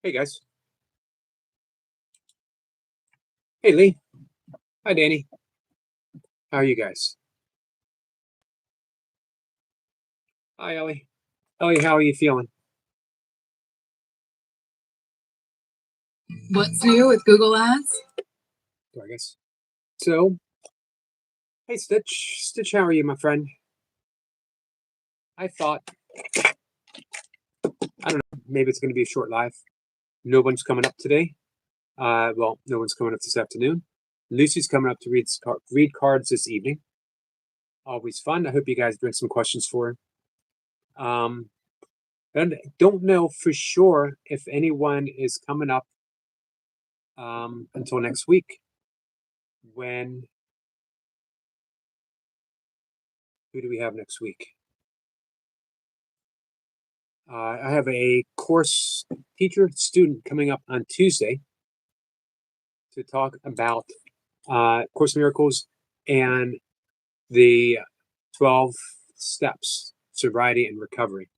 Hey guys. Hey Lee. Hi Danny. How are you guys? Hi Ellie. Ellie, how are you feeling? What's new with Google Ads? I guess. So, hey Stitch. Stitch, how are you, my friend? I thought, I don't know, maybe it's going to be a short live. No one's coming up today. Well, no one's coming up this afternoon. Lucy's coming up to read cards this evening. Always fun. I hope you guys bring some questions for her. And don't know for sure if anyone is coming up until next week. Who do we have next week? I have a course teacher student coming up on Tuesday to talk about Course in Miracles and the 12 steps, sobriety and recovery.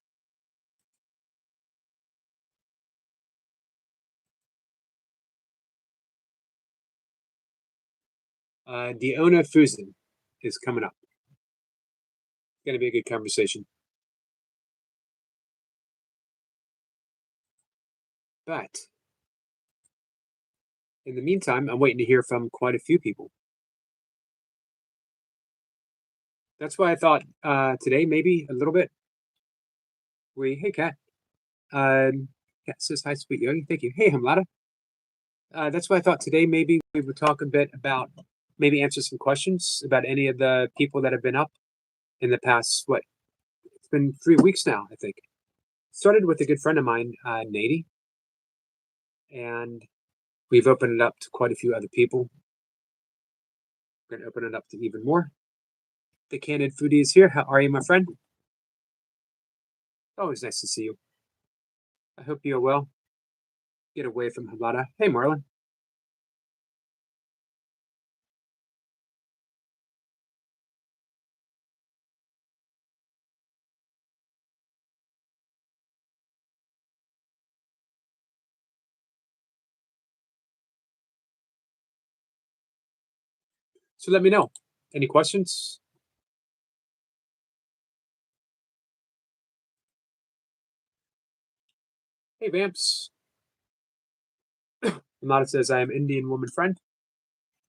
Diona Fusen is coming up. It's going to be a good conversation. But in the meantime, I'm waiting to hear from quite a few people. That's why I thought today, maybe a little bit. Hey, Kat. Kat says, hi, sweet yogi. Thank you. Hey, Hamlada. That's why I thought today maybe we would talk a bit about, maybe answer some questions about any of the people that have been up in the past, it's been 3 weeks now, I think. Started with a good friend of mine, Nady, and we've opened it up to quite a few other people. We're going to open it up to even more. The Candid Foodie is here. How are you, my friend? Always nice to see you. I hope you're well. Get away from Hamada. Hey, Marlon. So let me know. Any questions? Hey, Vamps. Hamada says, I am Indian woman friend.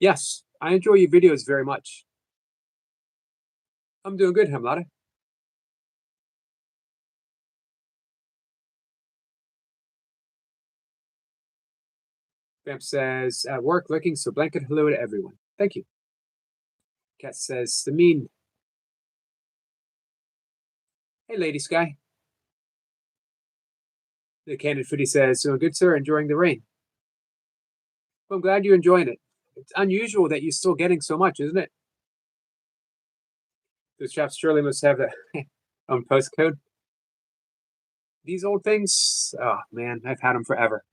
Yes, I enjoy your videos very much. I'm doing good, Hamada. Vamp says, at work looking, so blanket hello to everyone. Thank you. Cat says, Samin. Hey, Lady Sky. The Candid Foodie says, so good, sir, enjoying the rain. Well, I'm glad you're enjoying it. It's unusual that you're still getting so much, isn't it? Those chaps surely must have the postcode. These old things, oh man, I've had them forever.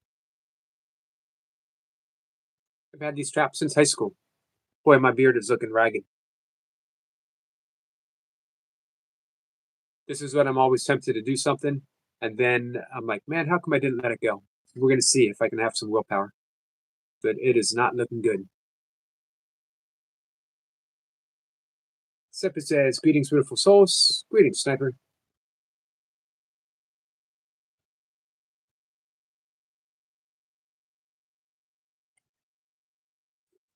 I've had these traps since high school. Boy, my beard is looking ragged. This is when I'm always tempted to do something, and then I'm like, man, how come I didn't let it go? We're going to see if I can have some willpower. But it is not looking good. Seppa says, greetings, beautiful souls. Greetings, Sniper.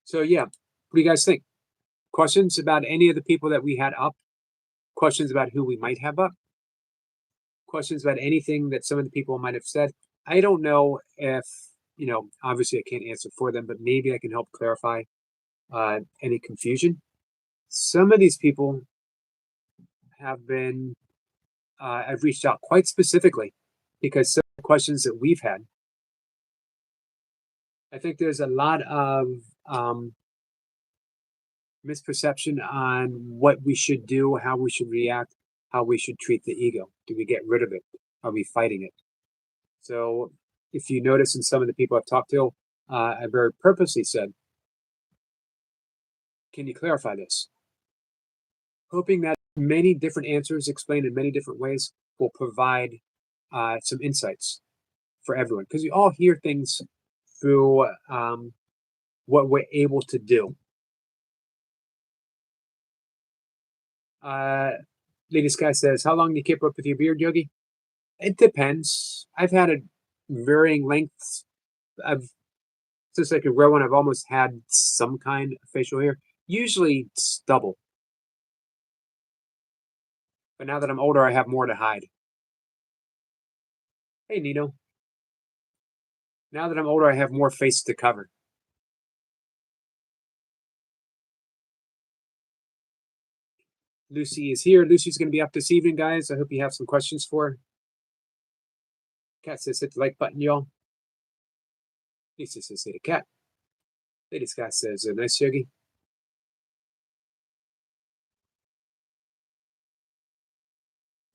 So yeah, what do you guys think? Questions about any of the people that we had up? Questions about who we might have up? Questions about anything that some of the people might have said? I don't know if, obviously I can't answer for them, but maybe I can help clarify any confusion. Some of these people have been, I've reached out quite specifically because some of the questions that we've had, I think there's a lot of misperception on what we should do, how we should react, how we should treat the ego. Do we get rid of it? Are we fighting it? So if you notice in some of the people I've talked to, I very purposely said, can you clarify this? Hoping that many different answers explained in many different ways will provide some insights for everyone because we all hear things through what we're able to do. Lady Sky says, "How long do you keep up with your beard, Yogi?" It depends. I've had it varying lengths. I've since I could grow one. I've almost had some kind of facial hair, usually stubble. But now that I'm older, I have more to hide. Hey, Nino. Now that I'm older, I have more face to cover. Lucy is here. Lucy's going to be up this evening, guys. I hope you have some questions for her. Cat says hit the like button, y'all. Lisa says hit a cat. Lady Sky says nice, Yogi.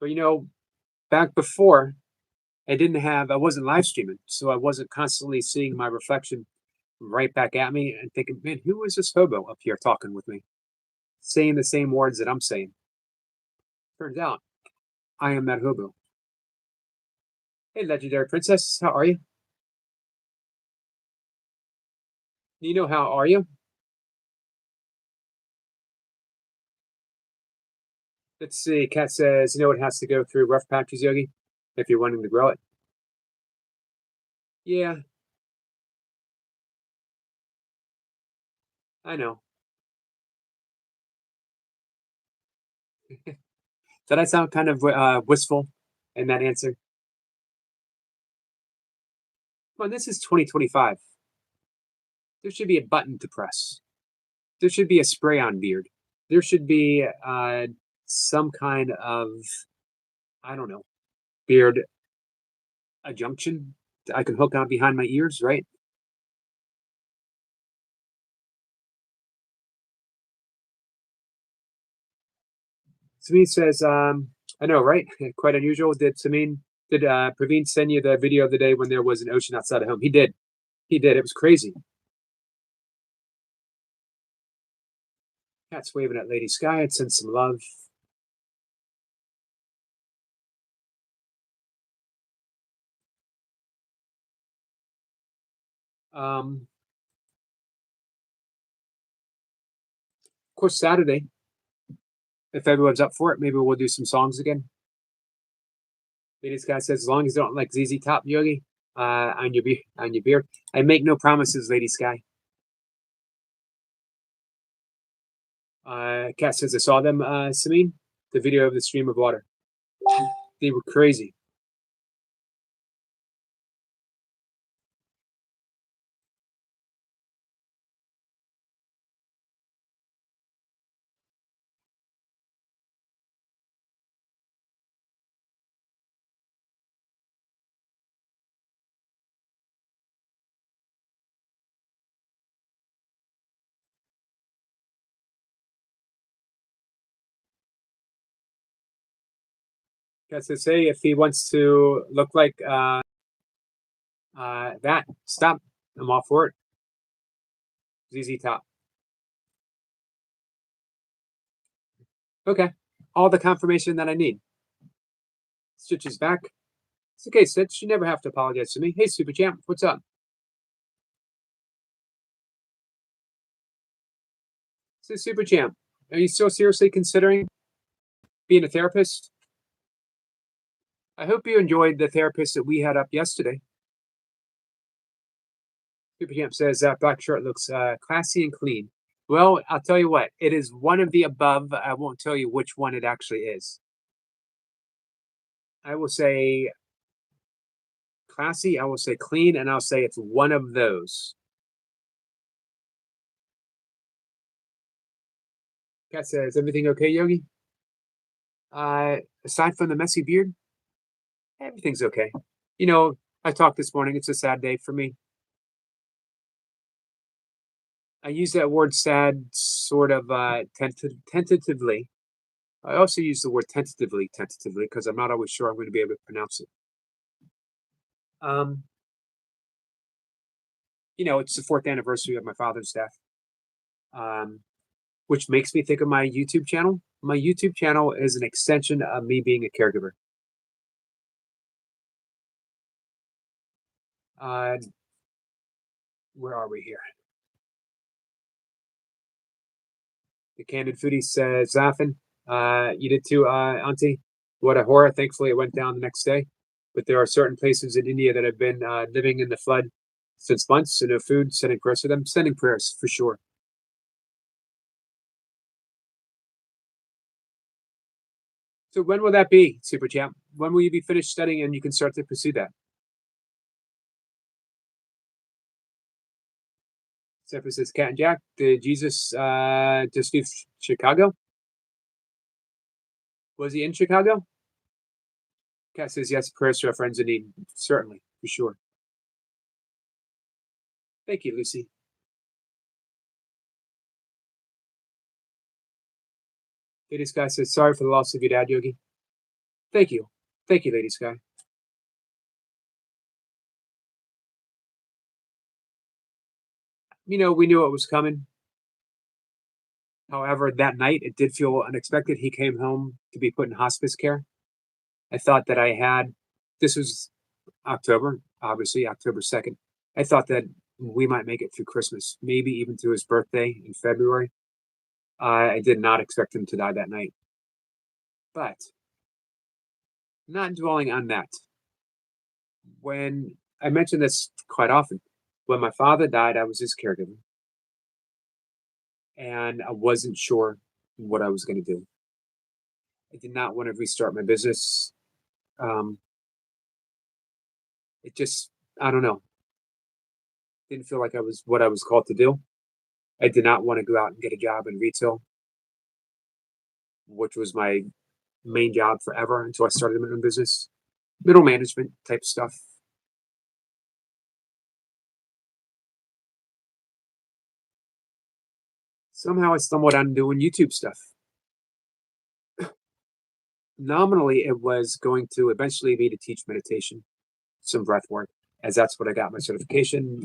But back before, I wasn't live streaming, so I wasn't constantly seeing my reflection right back at me and thinking, man, who is this hobo up here talking with me, saying the same words that I'm saying? Turns out, I am that hobo. Hey, Legendary Princess, how are you? Nino, how are you? Let's see. Kat says, it has to go through rough patches, Yogi, if you're wanting to grow it. Yeah. I know. Did I sound kind of wistful in that answer? Well, this is 2025. There should be a button to press. There should be a spray-on beard. There should be some kind of, I don't know, beard adjunction that I can hook on behind my ears, right? Samin says, I know, right? Quite unusual. Did Praveen send you the video of the day when there was an ocean outside of home? He did. He did. It was crazy. Cat's waving at Lady Sky. I'd send some love. Of course, Saturday, if everyone's up for it, maybe we'll do some songs again. Lady Sky says, as long as you don't like ZZ Top, Yogi, on your beard. I make no promises, Lady Sky. Kat says, I saw them, Samin, the video of the stream of water. They were crazy. Kat says, hey, if he wants to look like that, stop. I'm all for it. ZZ Top. Okay. All the confirmation that I need. Stitch is back. It's okay, Stitch. You never have to apologize to me. Hey, Super Champ, what's up? So, Super Champ, are you still seriously considering being a therapist? I hope you enjoyed the therapist that we had up yesterday. Super Champ says that black shirt looks classy and clean. Well, I'll tell you what, it is one of the above. I won't tell you which one it actually is. I will say classy, I will say clean, and I'll say it's one of those. Kat says, everything okay, Yogi? Aside from the messy beard, everything's okay. I talked this morning. It's a sad day for me. I use that word sad sort of tentatively. I also use the word tentatively because I'm not always sure I'm going to be able to pronounce it. It's the 4th anniversary of my father's death, which makes me think of my YouTube channel. My YouTube channel is an extension of me being a caregiver. Uh, where are we here? The Candid Foodie says, Zafin, you did too, Auntie. What a horror. Thankfully, it went down the next day. But there are certain places in India that have been living in the flood since months, so no food, sending prayers for them. Sending prayers for sure. So when will that be, Super Champ? When will you be finished studying and you can start to pursue that? Zephyr says, Cat and Jack, did Jesus just leave Chicago? Was he in Chicago? Cat says, yes, prayers to our friends in need. Certainly, for sure. Thank you, Lucy. Lady Sky says, sorry for the loss of your dad, Yogi. Thank you. Thank you, Lady Sky. You know, we knew it was coming. However, that night it did feel unexpected. He came home to be put in hospice care. I thought that this was October, obviously, October 2nd. I thought that we might make it through Christmas, maybe even through his birthday in February. I did not expect him to die that night. But not dwelling on that. When I mention this quite often, when my father died, I was his caregiver. And I wasn't sure what I was going to do. I did not want to restart my business. It just, I don't know, didn't feel like I was what I was called to do. I did not want to go out and get a job in retail, which was my main job forever until I started my own business. Middle management type stuff. Somehow I stumbled on doing YouTube stuff. Nominally, it was going to eventually be to teach meditation, some breath work, as that's what I got my certification.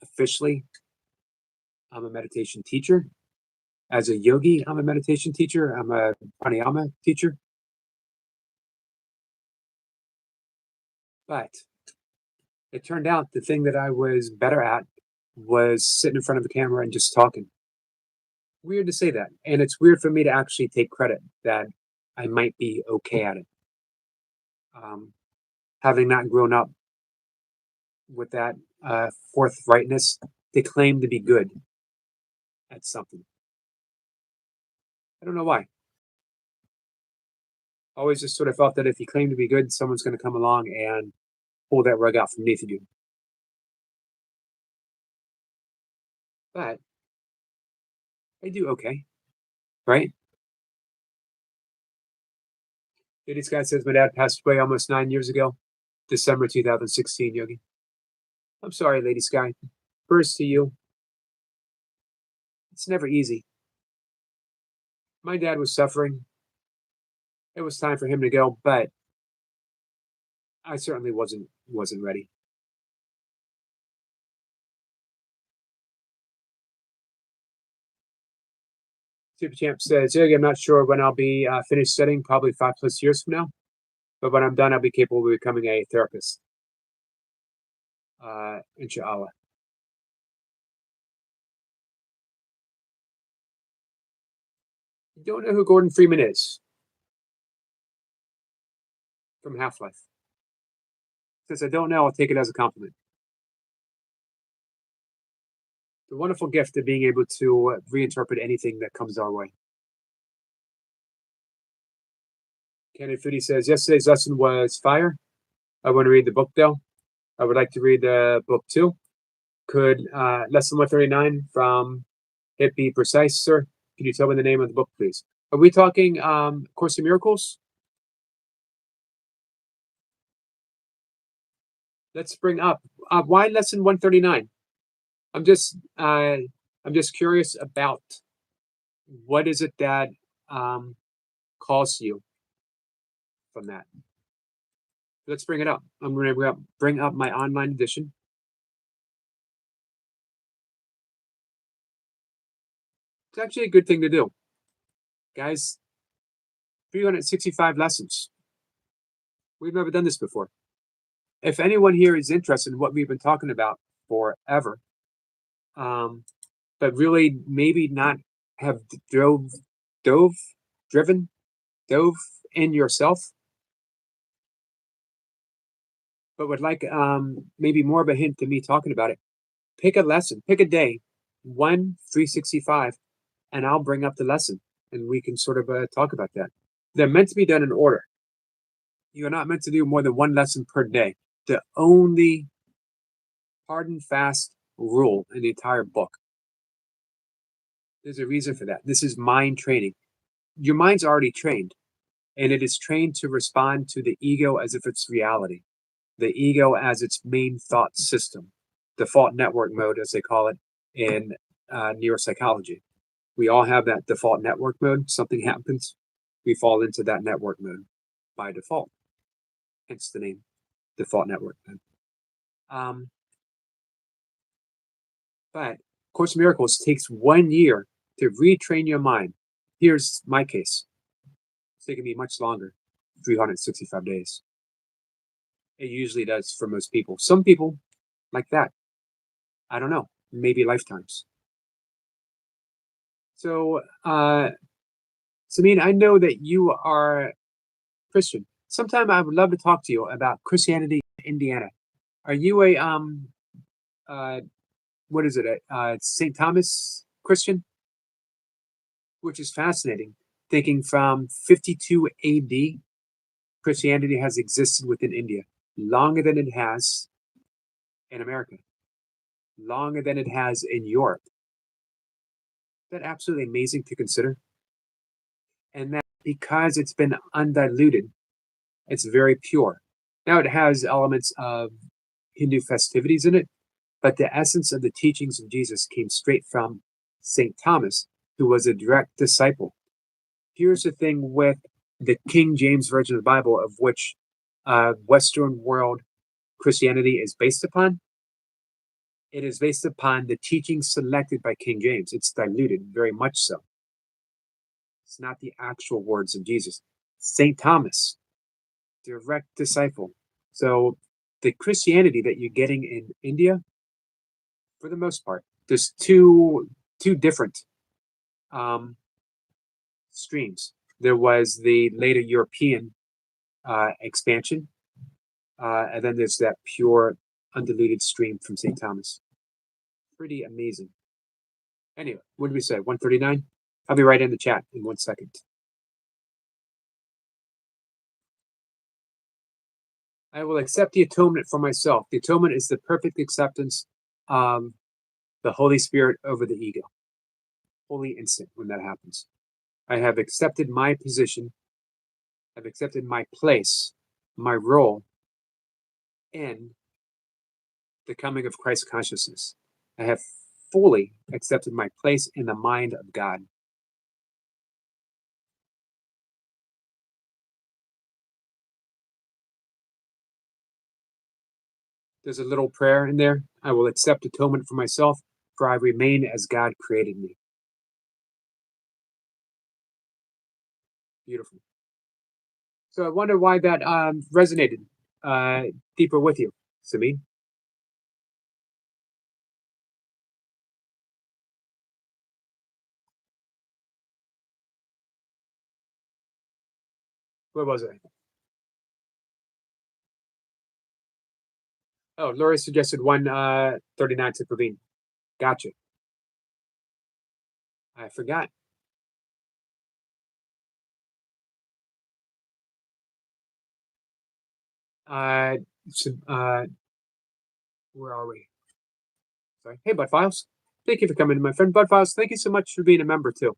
Officially, I'm a meditation teacher. As a yogi, I'm a meditation teacher. I'm a pranayama teacher. But it turned out the thing that I was better at was sitting in front of the camera and just talking. Weird to say that. And it's weird for me to actually take credit that I might be okay at it. Having not grown up with that forthrightness to claim to be good at something. I don't know why. Always just sort of felt that if you claim to be good, someone's going to come along and pull that rug out from beneath you. But I do okay, right? Lady Sky says my dad passed away almost 9 years ago, December 2016, Yogi. I'm sorry, Lady Sky. First to you. It's never easy. My dad was suffering. It was time for him to go, but I certainly wasn't ready. Super Champ says, Yogi, I'm not sure when I'll be finished studying, probably 5+ years from now. But when I'm done, I'll be capable of becoming a therapist. Inshallah. You don't know who Gordon Freeman is from Half-Life. Since I don't know, I'll take it as a compliment. The wonderful gift of being able to reinterpret anything that comes our way. Candid Foodie says, yesterday's lesson was fire. I want to read the book though. I would like to read the book too. Could lesson 139 from it be precise, sir? Can you tell me the name of the book, please? Are we talking Course in Miracles? Let's bring up why lesson 139. I'm just curious about what is it that calls you from that. Let's bring it up. I'm going to bring up my online edition. It's actually a good thing to do, guys. 365 lessons. We've never done this before. if anyone here is interested in what we've been talking about forever, but really maybe not have dove, driven, dove in yourself, but would like maybe more of a hint to me talking about it, pick a lesson, pick a day, 365, and I'll bring up the lesson and we can sort of talk about that. They're meant to be done in order. You're not meant to do more than one lesson per day. The only hard and fast rule in the entire book. There's a reason for that. This is mind training. Your mind's already trained, and it is trained to respond to the ego as if it's reality. The ego as its main thought system, default network mode, as they call it in neuropsychology. We all have that default network mode. Something happens, we fall into that network mode by default. Hence the name, default network mode. But Course in Miracles takes 1 year to retrain your mind. Here's my case. It's taken me much longer, 365 days. It usually does for most people. Some people like that. I don't know, maybe lifetimes. So, Samin, I know that you are Christian. Sometime I would love to talk to you about Christianity in Indiana. Are you a what is it? St. Thomas Christian? Which is fascinating. Thinking from 52 AD, Christianity has existed within India longer than it has in America, longer than it has in Europe. Is that absolutely amazing to consider? And that because it's been undiluted, it's very pure. Now it has elements of Hindu festivities in it, but the essence of the teachings of Jesus came straight from St. Thomas, who was a direct disciple. Here's the thing with the King James Version of the Bible, of which Western world Christianity is based upon. It is based upon the teachings selected by King James. It's diluted, very much so. It's not the actual words of Jesus. St. Thomas, direct disciple. So the Christianity that you're getting in India, for the most part, there's two different streams. There was the later European expansion, and then there's that pure, undiluted stream from St. Thomas. Pretty amazing. Anyway, what did we say? 139? I'll be right in the chat in 1 second. I will accept the atonement for myself. The atonement is the perfect acceptance of the Holy Spirit over the ego. Holy instant when that happens. I have accepted my position. I've accepted my place, my role in the coming of Christ consciousness. I have fully accepted my place in the mind of God. There's a little prayer in there. I will accept atonement for myself, for I remain as God created me. Beautiful. So I wonder why that resonated deeper with you, Samin. Where was I? Oh, Lori suggested 139 to Praveen. Gotcha. I forgot. So, where are we? Sorry. Hey, Bud Files. Thank you for coming, my friend. Bud Files, thank you so much for being a member, too.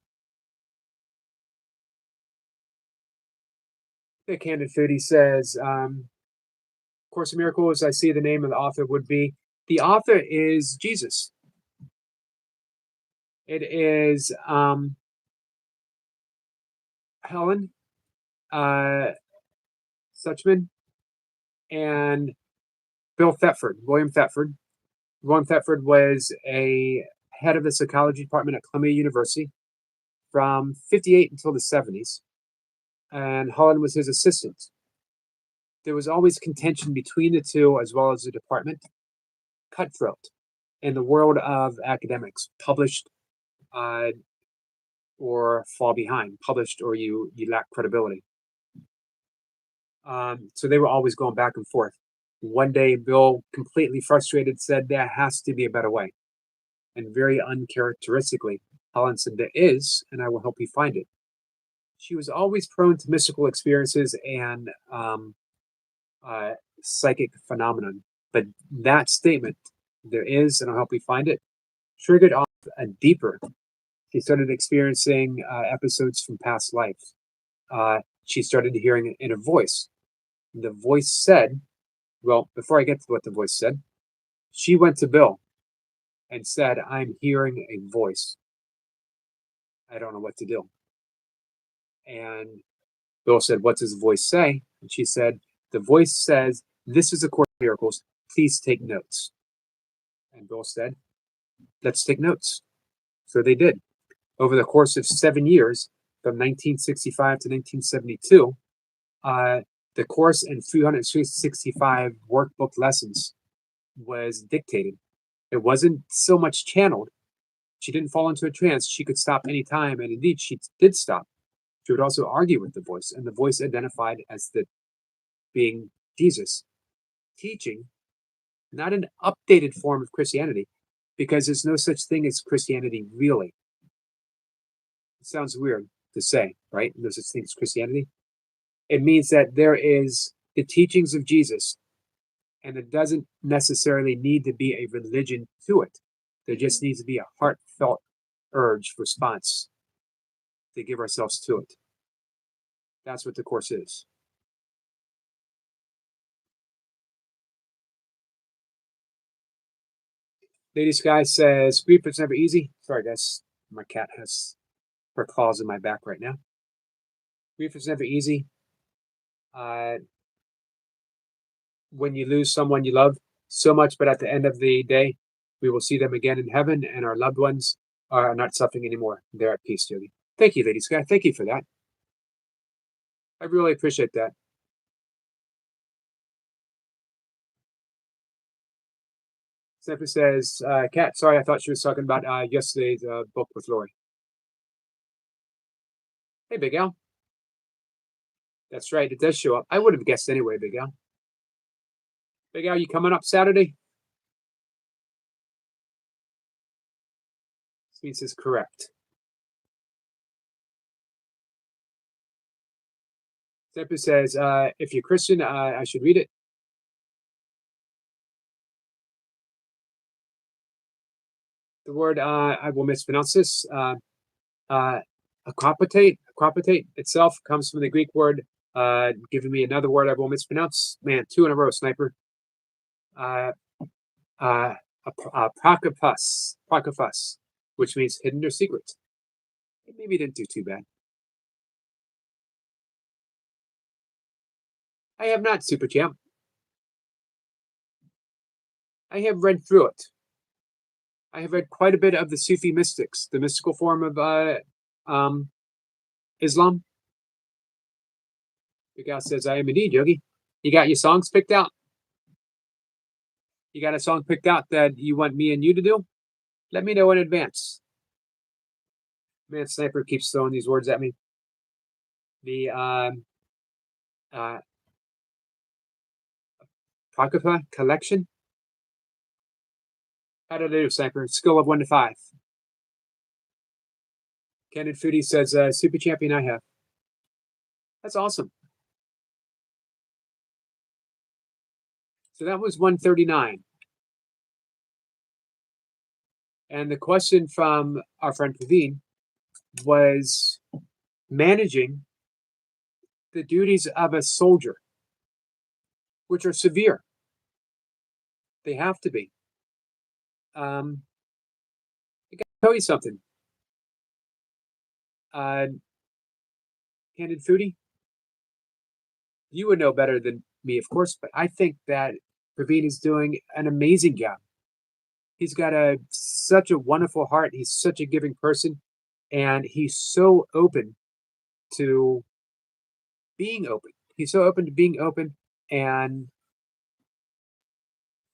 The Candid Foodie says, Course in Miracles, I see the name of the author would be. The author is Jesus. It is Helen Suchman and Bill Thetford, William Thetford. William Thetford was a head of the psychology department at Columbia University from 58 until the 70s. And Helen was his assistant. there was always contention between the two as well as the department. Cutthroat in the world of academics, published or fall behind, published or you lack credibility. So they were always going back and forth. One day, Bill, completely frustrated, said there has to be a better way. And very uncharacteristically, Helen said there is, and I will help you find it. She was always prone to mystical experiences and psychic phenomenon. But that statement, there is, and I'll help you find it, triggered off a deeper. She started experiencing episodes from past lives. She started hearing an inner voice. The voice said, well, before I get to what the voice said, she went to Bill and said, I'm hearing a voice. I don't know what to do. And Bill said, what does the voice say? And she said, the voice says, this is a Course in Miracles. Please take notes. And Bill said, let's take notes. So they did. Over the course of 7 years, from 1965 to 1972, the course and 365 workbook lessons was dictated. It wasn't so much channeled. She didn't fall into a trance. She could stop anytime, and indeed, she did stop. She would also argue with the voice, and the voice identified as the being Jesus, teaching not an updated form of Christianity, because there's no such thing as Christianity really. It sounds weird to say, right? No such thing as Christianity. It means that there is the teachings of Jesus, and it doesn't necessarily need to be a religion to it. There just needs to be a heartfelt urge response to give ourselves to it. That's what the Course is. Lady Sky says, grief is never easy. Sorry, guys. My cat has her claws in my back right now. Grief is never easy. When you lose someone you love so much, but at the end of the day, we will see them again in heaven, and our loved ones are not suffering anymore. They're at peace, Judy. Thank you, Lady Sky. Thank you for that. I really appreciate that. Stephen says, Kat, sorry, I thought she was talking about yesterday's book with Lori. Hey, Big Al. That's right, it does show up. I would have guessed anyway, Big Al. Big Al, you coming up Saturday? This means it's correct. Stephen says, if you're Christian, I should read it. The word, I will mispronounce this, aquapotate itself comes from the Greek word, giving me another word I will mispronounce. Man, 2 in a row, sniper. Prakopus, which means hidden or secret. It maybe didn't do too bad. I have not, Super Champ. I have read through it. I have read quite a bit of the Sufi mystics, the mystical form of Islam. Big Al says, I am indeed, Yogi. You got your songs picked out? You got a song picked out that you want me and you to do? Let me know in advance. Man, Sniper keeps throwing these words at me. The Prakapa collection. How did I do, Sniper? Skill of 1 to 5. Candid Foodie says, Super Champion I have. That's awesome. So that was 139. And the question from our friend Praveen was managing the duties of a soldier, which are severe. They have to be. I gotta tell you something. Candid Foodie, you would know better than me, of course, but I think that Praveen is doing an amazing job. He's got such a wonderful heart. He's such a giving person, and he's so open to being open. He's so open to being open and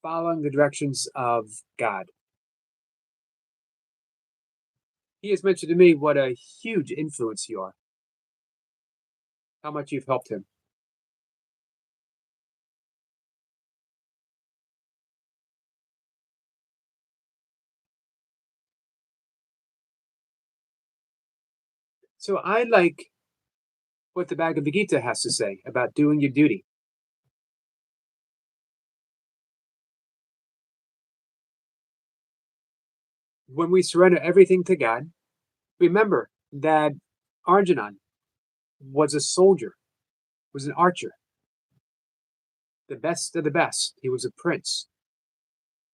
following the directions of God. He has mentioned to me what a huge influence you are, how much you've helped him. So I like what the Bhagavad Gita has to say about doing your duty. When we surrender everything to God, remember that Arjuna was a soldier, was an archer, the best of the best. He was a prince.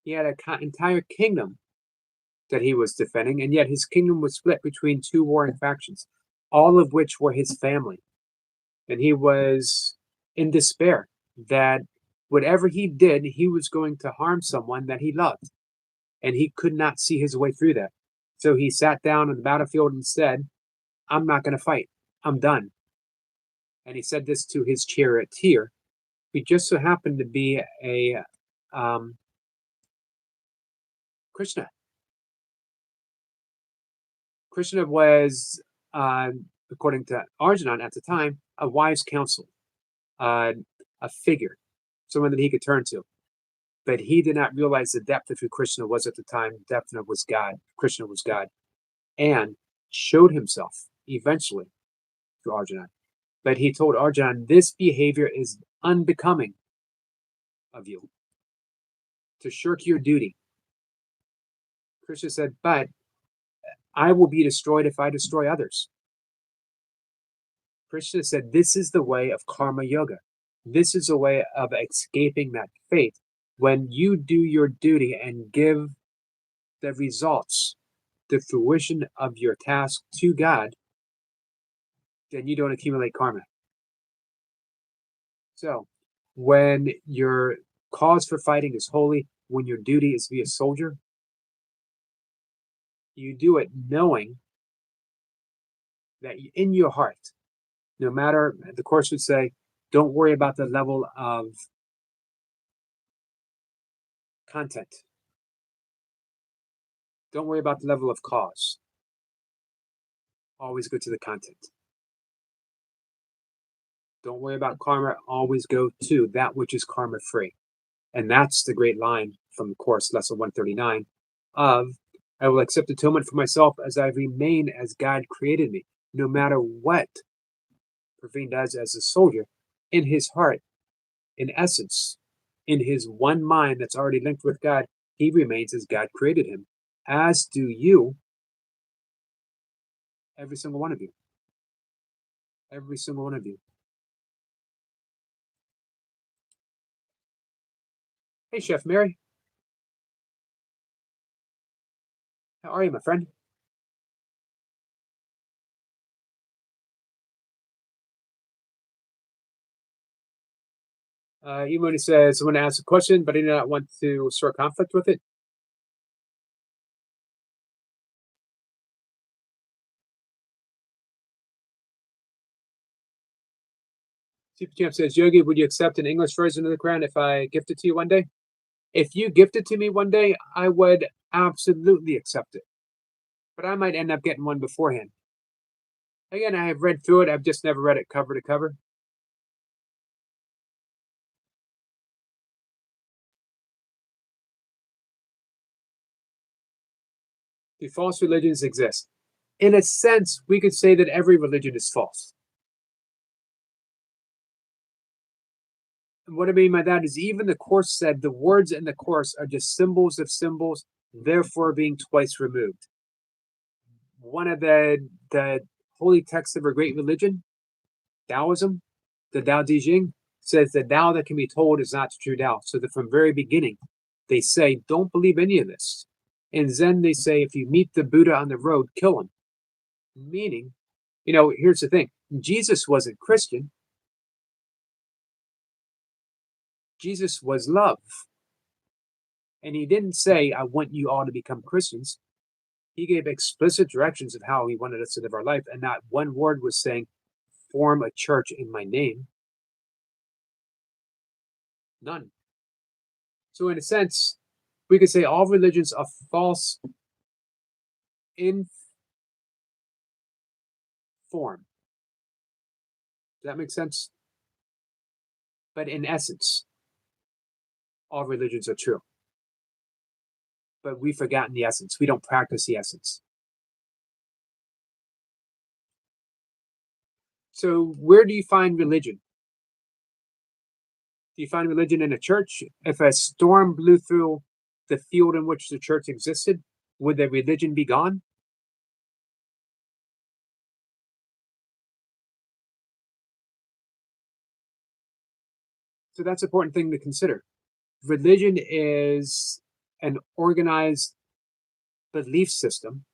He had an entire kingdom that he was defending, and yet his kingdom was split between two warring factions, all of which were his family. And he was in despair that whatever he did, he was going to harm someone that he loved. And he could not see his way through that. So he sat down on the battlefield and said, I'm not going to fight. I'm done. And he said this to his charioteer, who just so happened to be a Krishna. Krishna was, according to Arjuna at the time, a wise counsel, a figure, someone that he could turn to. But he did not realize the depth of who Krishna was at the time. The depth of was God. Krishna was God, and showed himself eventually to Arjuna. But he told Arjuna, this behavior is unbecoming of you, to shirk your duty. Krishna said, but I will be destroyed if I destroy others. Krishna said, this is the way of karma yoga. This is a way of escaping that fate. When you do your duty and give the results, the fruition of your task to God, then you don't accumulate karma. So when your cause for fighting is holy, when your duty is to be a soldier, you do it knowing that in your heart, no matter, the Course would say, don't worry about the level of content. Don't worry about the level of cause. Always go to the content. Don't worry about karma. Always go to that which is karma free. And that's the great line from the Course, lesson 139, of I will accept atonement for myself as I remain as God created me. No matter what Praveen does as a soldier, in his heart, in essence, in his one mind that's already linked with God, he remains as God created him. As do you, every single one of you. Every single one of you. Hey, Chef Mary. How are you, my friend? Emoni says, someone asked a question, but I do not want to start conflict with it. Super Champ says, Yogi, would you accept an English version of the Quran if I gift it to you one day? If you gift it to me one day, I would absolutely accept it. But I might end up getting one beforehand. Again, I have read through it. I've just never read it cover to cover. Do false religions exist? In a sense, we could say that every religion is false. And what I mean by that is even the Course said the words in the Course are just symbols of symbols, therefore being twice removed. One of the holy texts of a great religion, Taoism, the Tao Te Ching, says the Tao that can be told is not the true Tao. So that from very beginning, they say, don't believe any of this. In Zen, they say, if you meet the Buddha on the road, kill him. Meaning, here's the thing. Jesus wasn't Christian. Jesus was love. And he didn't say, I want you all to become Christians. He gave explicit directions of how he wanted us to live our life. And not one word was saying, form a church in my name. None. So in a sense, we could say all religions are false in form. Does that make sense? But in essence, all religions are true. But we've forgotten the essence. We don't practice the essence. So where do you find religion? Do you find religion in a church? If a storm blew through the field in which the church existed, would the religion be gone? So that's an important thing to consider. Religion is an organized belief system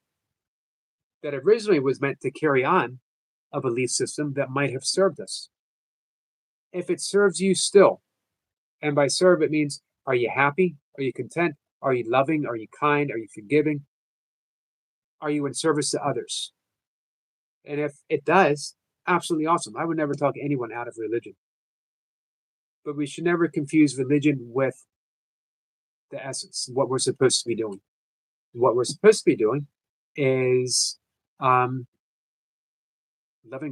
that originally was meant to carry on a belief system that might have served us. If it serves you still, and by serve it means, are you happy? Are you content? Are you loving? Are you kind? Are you forgiving? Are you in service to others? And if it does, absolutely awesome. I would never talk anyone out of religion. But we should never confuse religion with the essence, what we're supposed to be doing. What we're supposed to be doing is loving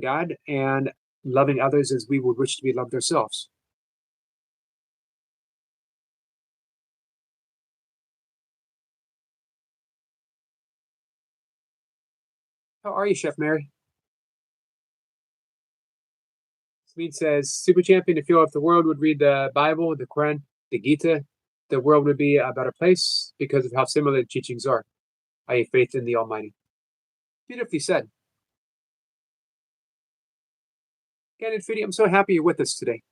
God and loving others as we would wish to be loved ourselves. How are you, Chef Mary? Smeen says, Super Champion, if the world would read the Bible, the Quran, the Gita, the world would be a better place because of how similar the teachings are. I have faith in the Almighty. Beautifully said. Cannon Fidi, I'm so happy you're with us today.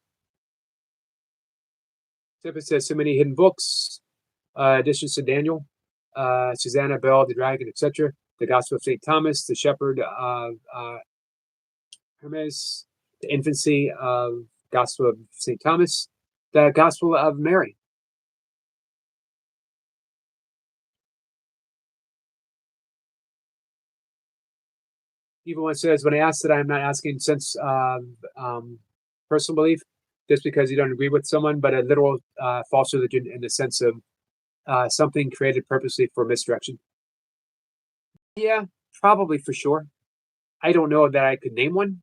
Tippett says, so many hidden books, additions to Daniel, Susanna, Bell, the Dragon, etc. The Gospel of St. Thomas, the Shepherd of Hermes, the Infancy of Gospel of St. Thomas, the Gospel of Mary. Even one says, when I ask that, I'm not asking sense of personal belief, just because you don't agree with someone, but a literal false religion in the sense of something created purposely for misdirection. Yeah, probably for sure. I don't know that I could name one.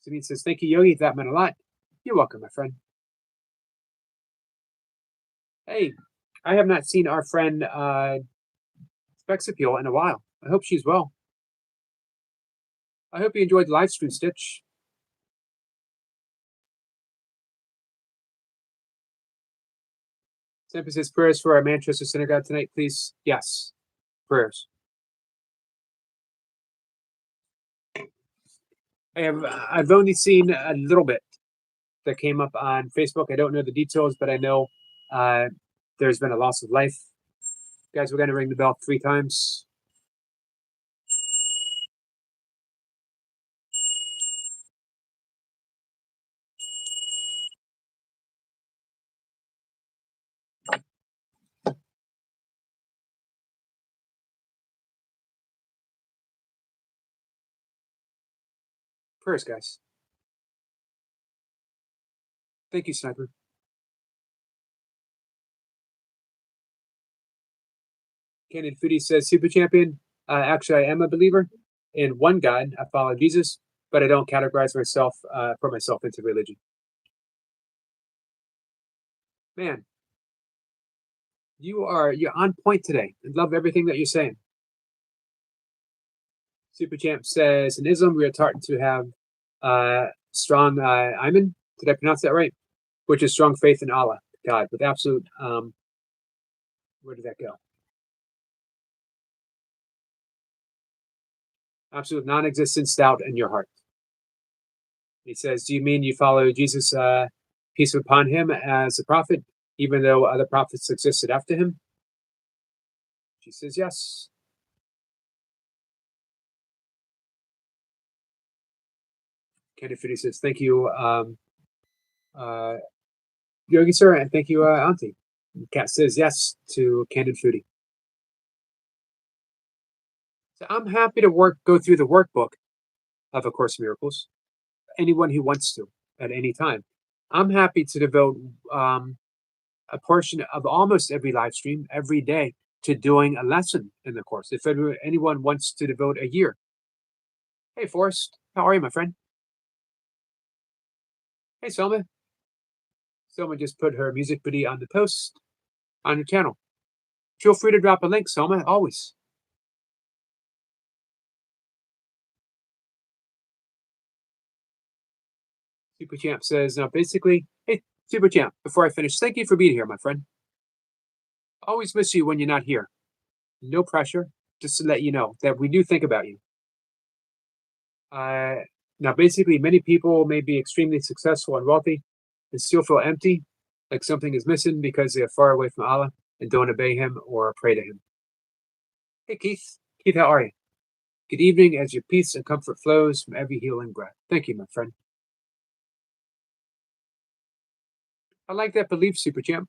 Sabine says, thank you, Yogi. That meant a lot. You're welcome, my friend. Hey, I have not seen our friend Spexappeal in a while. I hope she's well. I hope you enjoyed the live stream, Stitch. Sampa says, prayers for our Manchester Synagogue tonight, please. Yes, prayers. I've only seen a little bit that came up on Facebook. I don't know the details, but I know there's been a loss of life. Guys, we're going to ring the bell 3 times. Prayers, guys. Thank you, Sniper. Cannon Foodie says, Super Champion, actually, I am a believer in one God. I follow Jesus, but I don't categorize myself, put myself into religion. Man, you're on point today. I love everything that you're saying. Super Champ says, in Islam, we are taught to have strong iman. Did I pronounce that right? Which is strong faith in Allah, God, with absolute, where did that go? Absolute non-existence doubt in your heart. He says, do you mean you follow Jesus, peace upon him, as a prophet, even though other prophets existed after him? She says, yes. Candy Foodie says, thank you, Yogi Sir, and thank you, Auntie. Kat says yes to Candid Foodie. So I'm happy to go through the workbook of A Course in Miracles. anyone who wants to at any time. I'm happy to devote a portion of almost every live stream every day to doing a lesson in the course. If anyone wants to devote a year. Hey, Forrest, how are you, my friend? Hey, Selma. Selma just put her music video on the post on your channel. Feel free to drop a link, Selma, always. Super Champ says, basically, hey, Super Champ, before I finish, thank you for being here, my friend. Always miss you when you're not here. No pressure, just to let you know that we do think about you. Now, basically, many people may be extremely successful and wealthy and still feel empty, like something is missing because they are far away from Allah and don't obey Him or pray to Him. Hey, Keith. Keith, how are you? Good evening as your peace and comfort flows from every healing breath. Thank you, my friend. I like that belief, Super Champ.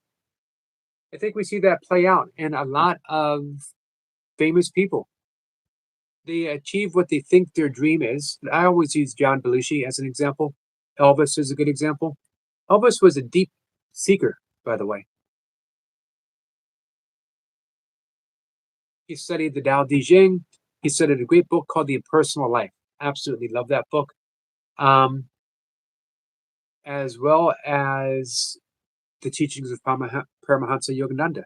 I think we see that play out in a lot of famous people. They achieve what they think their dream is. I always use John Belushi as an example. Elvis is a good example. Elvis was a deep seeker, by the way. He studied the Tao Te Ching. He studied a great book called The Impersonal Life. Absolutely love that book. As well as the teachings of Paramahansa Yogananda.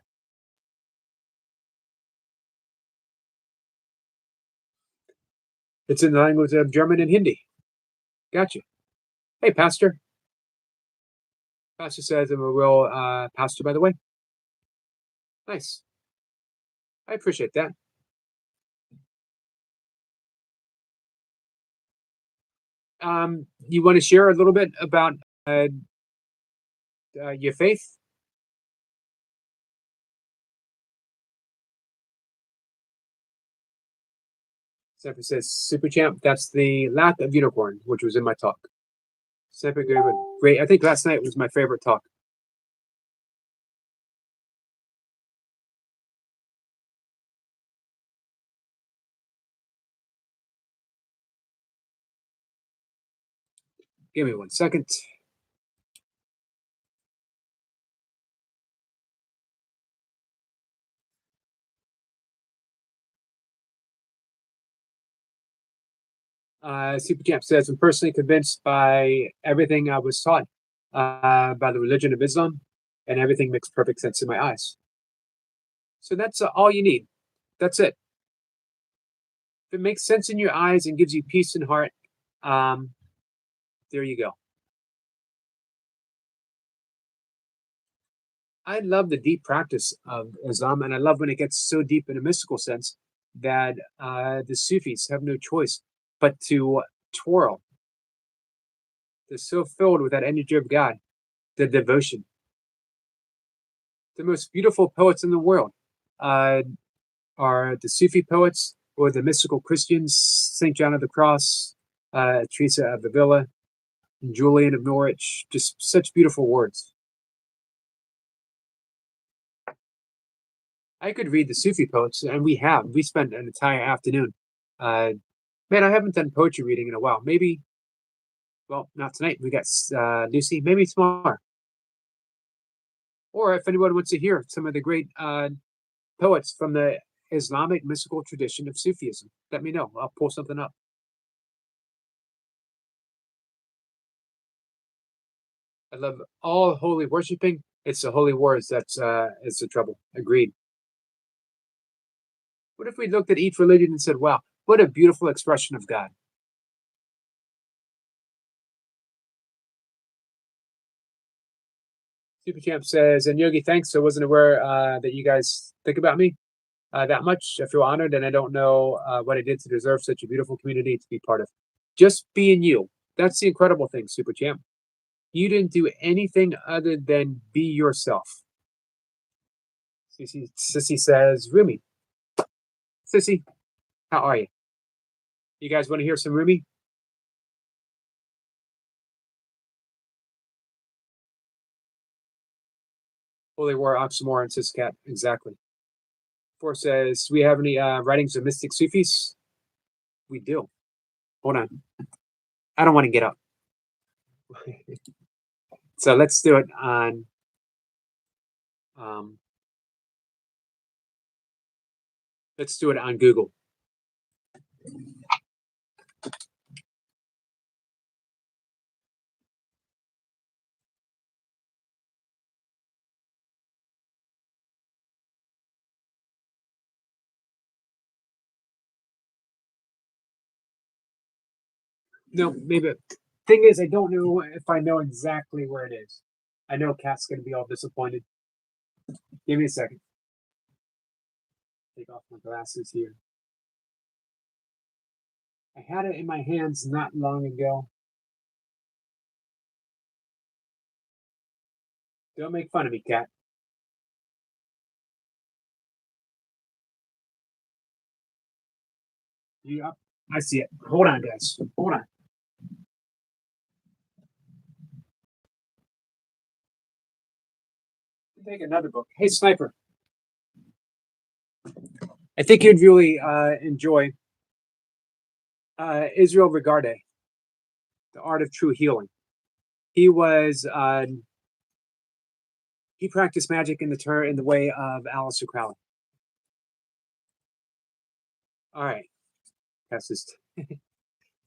It's in the language of German and Hindi. Gotcha. Hey, Pastor. Pastor says I'm a real pastor, by the way. Nice. I appreciate that. You want to share a little bit about your faith? Separate says, Super Champ, that's the lack of unicorn, which was in my talk. Separate good, great. I think last night was my favorite talk. Give me 1 second. Super Champ says, I'm personally convinced by everything I was taught by the religion of Islam, and everything makes perfect sense in my eyes. So that's all you need. That's it. If it makes sense in your eyes and gives you peace in heart, there you go. I love the deep practice of Islam, and I love when it gets so deep in a mystical sense that the Sufis have no choice but to twirl. They're so filled with that energy of God, the devotion. The most beautiful poets in the world are the Sufi poets or the mystical Christians, St. John of the Cross, Teresa of Avila, Julian of Norwich, just such beautiful words. I could read the Sufi poets, and we spent an entire afternoon. Man, I haven't done poetry reading in a while. Maybe, well, not tonight. We got Lucy. Maybe tomorrow. Or if anyone wants to hear some of the great poets from the Islamic mystical tradition of Sufism, let me know. I'll pull something up. I love all holy worshiping. It's the holy words that's is the trouble. Agreed. What if we looked at each religion and said, wow, what a beautiful expression of God? Super Champ says, and Yogi, thanks. I wasn't aware that you guys think about me that much. I feel honored, and I don't know what I did to deserve such a beautiful community to be part of. Just being you. That's the incredible thing, Super Champ. You didn't do anything other than be yourself. Sissy says, Rumi. Sissy, how are you? You guys want to hear some Rumi? Holy War, Oxymoron, and Siscat. Exactly. Four says, do we have any writings of mystic Sufis? We do. Hold on. I don't want to get up. So let's do it on. Um, let's do it on Google. No, maybe. Thing is, I don't know if I know exactly where it is. I know Kat's gonna be all disappointed. Give me a second. Take off my glasses here. I had it in my hands not long ago. Don't make fun of me, Kat. You up? I see it. Hold on, guys. Hold on. Take another book. Hey, Sniper. I think you'd really enjoy Israel Regardie, The Art of True Healing. He was he practiced magic in the way of Aleister Crowley. All right, that's just.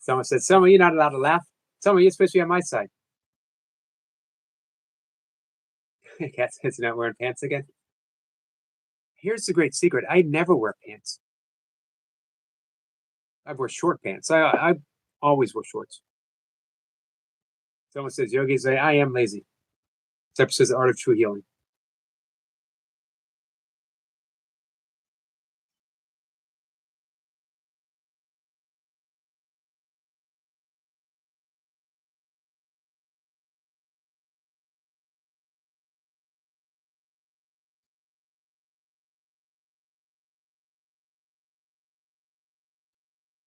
Someone said, "Someone, you're not allowed to laugh. Someone, you're supposed to be on my side." Cat says, "Not wearing pants again." Here's the great secret: I never wear pants. I wear short pants. I always wear shorts. Someone says, "Yogi, say I am lazy." Except says, "The Art of True Healing."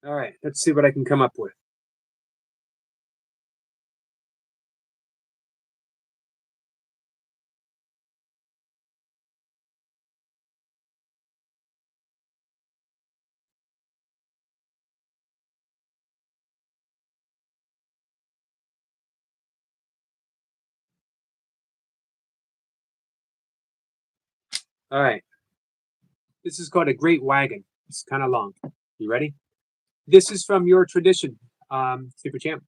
All right, let's see what I can come up with. All right, this is called a Great Wagon. It's kind of long. You ready? This is from your tradition, Super Champ.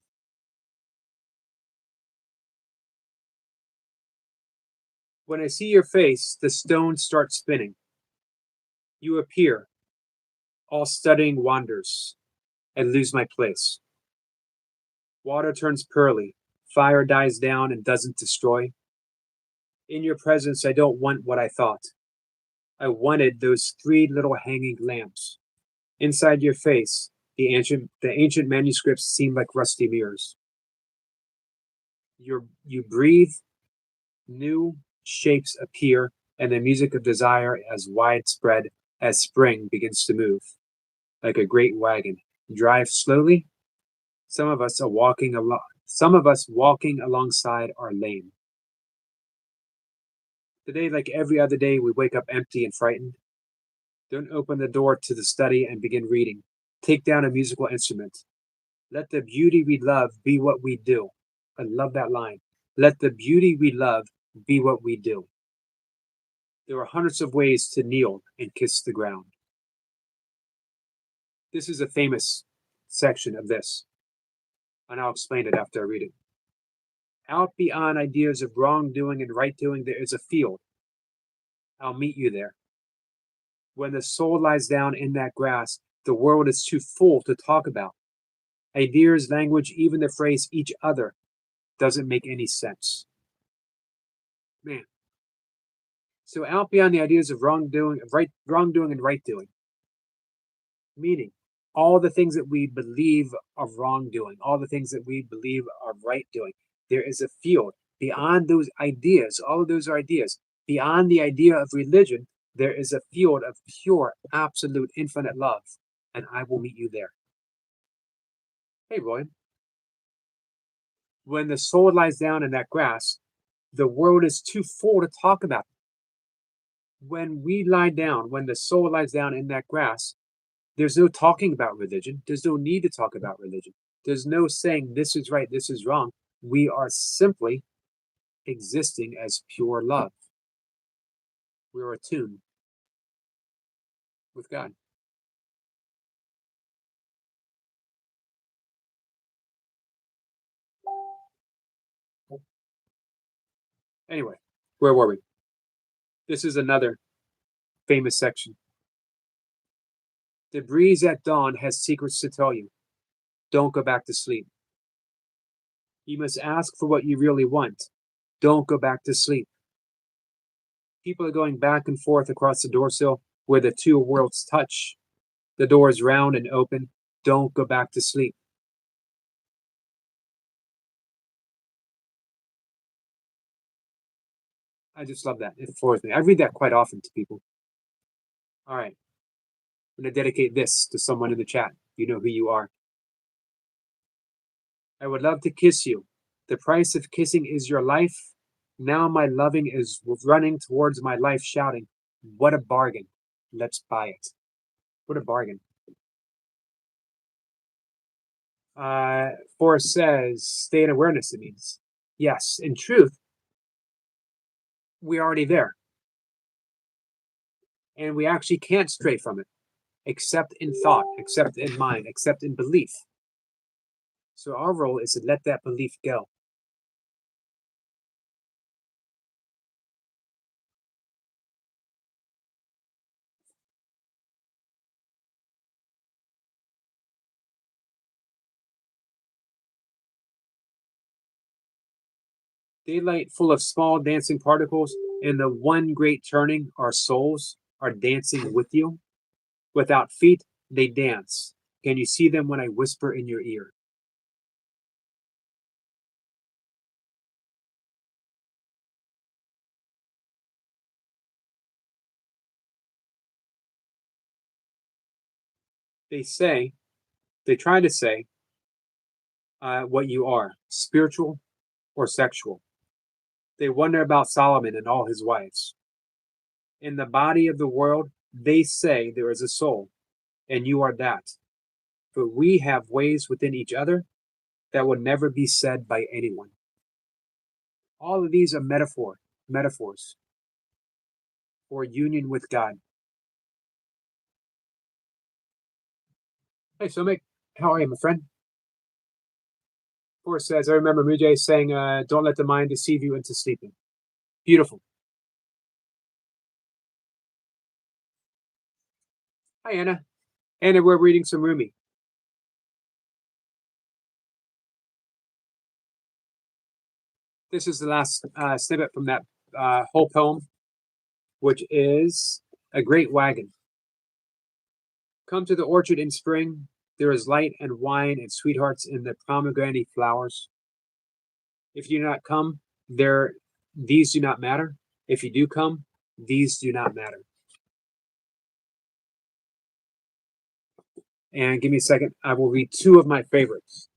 When I see your face, the stones start spinning. You appear, all studying wonders, and lose my place. Water turns pearly, fire dies down and doesn't destroy. In your presence, I don't want what I thought. I wanted those three little hanging lamps. Inside your face, the ancient manuscripts seem like rusty mirrors. You breathe, new shapes appear, and the music of desire as widespread as spring begins to move, like a great wagon. Drive slowly. Some of us walking alongside are lame. Today, like every other day, we wake up empty and frightened. Don't open the door to the study and begin reading. Take down a musical instrument. Let the beauty we love be what we do. I love that line. Let the beauty we love be what we do. There are hundreds of ways to kneel and kiss the ground. This is a famous section of this, and I'll explain it after I read it. Out beyond ideas of wrongdoing and right doing, there is a field. I'll meet you there. When the soul lies down in that grass, the world is too full to talk about. Ideas, language, even the phrase each other doesn't make any sense. Man. So out beyond the ideas of wrongdoing and right doing. Meaning all the things that we believe are wrongdoing, all the things that we believe are right doing. There is a field beyond those ideas, all of those are ideas. Beyond the idea of religion, there is a field of pure, absolute, infinite love, and I will meet you there. Hey, Roy. When the soul lies down in that grass, the world is too full to talk about. When we lie down, when the soul lies down in that grass, there's no talking about religion. There's no need to talk about religion. There's no saying this is right, this is wrong. We are simply existing as pure love. We are attuned with God. Anyway, where were we? This is another famous section. The breeze at dawn has secrets to tell you. Don't go back to sleep. You must ask for what you really want. Don't go back to sleep. People are going back and forth across the doorsill where the two worlds touch. The door is round and open. Don't go back to sleep. I just love that. It floors me. I read that quite often to people. All right. I'm going to dedicate this to someone in the chat. You know who you are. I would love to kiss you. The price of kissing is your life. Now my loving is running towards my life, shouting, what a bargain. Let's buy it. What a bargain. Forrest says, stay in awareness, it means. Yes, in truth, we're already there. And we actually can't stray from it, except in thought, except in mind, except in belief. So our role is to let that belief go. Daylight full of small dancing particles, and the one great turning, our souls are dancing with you. Without feet, they dance. Can you see them when I whisper in your ear? They try to say what you are, spiritual or sexual. They wonder about Solomon and all his wives. In the body of the world, they say there is a soul, and you are that. But we have ways within each other that will never be said by anyone. All of these are metaphors for union with God. Hey, Somek, how are you, my friend? Forrest says, I remember Mujay saying, don't let the mind deceive you into sleeping. Beautiful. Hi, Anna. Anna, we're reading some Rumi. This is the last snippet from that whole poem, which is A Great Wagon. Come to the orchard in spring. There is light and wine and sweethearts in the pomegranate flowers. If you do not come, these do not matter. If you do come, these do not matter. And give me a second. I will read two of my favorites.